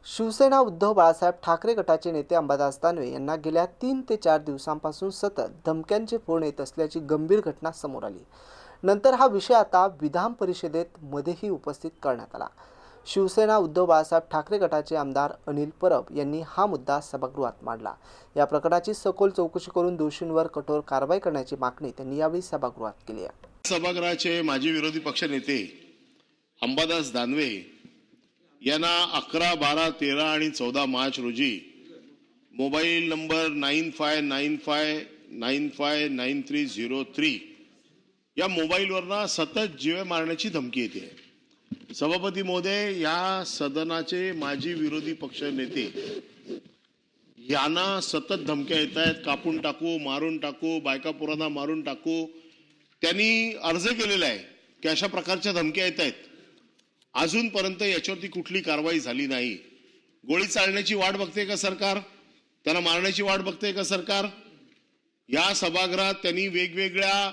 शिवसेना उद्धव बाळासाहेब ठाकरे गटाचे नेते अंबादास दानवे यांना गेल्या 3 ते 4 दिवसांपासून सतत धमक्यांचे फोन येत असल्याची गंभीर घटना समोर आली। नंतर हा विषय आता विधान परिषदेत मध्येही उपस्थित करण्यात आला। शिवसेना उद्धव बाळासाहेब ठाकरे गटाचे आमदार अनिल परब यांनी हा मुद्दा सभागृहात मांडला। या प्रकरणाची सखोल चौकशी करून दोषींवर कठोर कारवाई करण्याची मागणी त्यांनी यावेळी सभागृहात केली आहे। सभागृहाचे माजी विरोधी पक्षनेते अंबादास दानवे यांना 11, 12, 13 आणि 14 मार्च रोजी मोबाईल नंबर 9595959303 या मोबाईलवरनं सतत जीवे मारण्याची धमकी येते। सभापती महोदय, या सदनाचे माजी विरोधी पक्षनेते यांना सतत धमक्या येत आहेत, कापून टाकू, मारून टाकू, बायका पोरांना मारून टाकू। त्यांनी अर्ज केलेला आहे की अशा प्रकारच्या धमक्या येत आहेत। अजूनपर्यंत याच्यावरती कुठली कारवाई झाली नाही। गोळी चालण्याची वाट बघते का सरकार? त्यांना मारण्याची वाट बघते का सरकार? या सभागृहात त्यांनी वेगवेगळ्या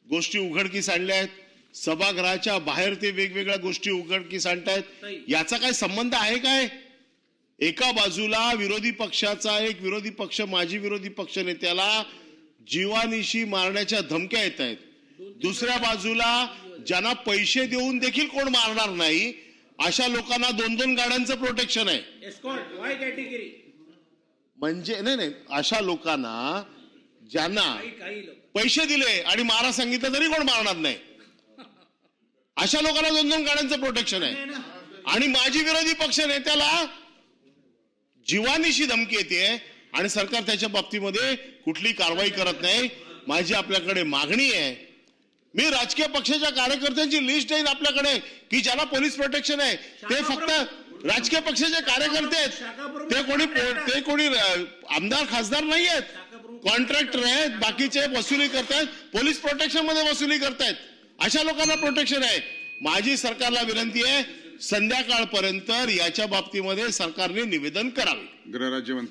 गोष्टी उघडकीस आणल्या आहेत। सभागृहाच्या बाहेर ते वेगवेगळ्या गोष्टी उघडकीस आणतायत। याचा काय संबंध आहे काय? एका बाजूला विरोधी पक्षाचा एक विरोधी पक्ष माजी विरोधी पक्ष नेत्याला जीवानिशी मारण्याच्या धमक्या येत आहेत, दुसऱ्या बाजूला ज्यांना पैसे देऊन देखील कोण मारणार नाही अशा लोकांना 2-2 गाड्यांचं प्रोटेक्शन आहे। म्हणजे नाही, अशा लोकांना ज्यांना पैसे दिले आणि मारा सांगितलं तरी कोण मारणार नाही अशा लोकांना 2-2 गाड्यांचं प्रोटेक्शन आहे। आणि माजी विरोधी पक्ष नेत्याला जीवानिशी धमकी येते आणि सरकार त्याच्या बाबतीमध्ये कुठली कारवाई करत नाही। माझी आपल्याकडे मागणी आहे, मी राजकीय पक्षाच्या कार्यकर्त्यांची लिस्ट आहे आपल्याकडे की ज्याला पोलीस प्रोटेक्शन आहे। ते फक्त राजकीय पक्षाचे कार्यकर्ते आहेत, ते कोणी आमदार खासदार नाही आहेत, कॉन्ट्रॅक्टर आहेत, बाकीचे वसुली करतायत, पोलीस प्रोटेक्शन मध्ये वसुली करतायत। अशा लोकांना प्रोटेक्शन आहे। माझी सरकारला विनंती आहे, संध्याकाळपर्यंत याच्या बाबतीमध्ये सरकारने निवेदन करावे। गृहराज्यमंत्री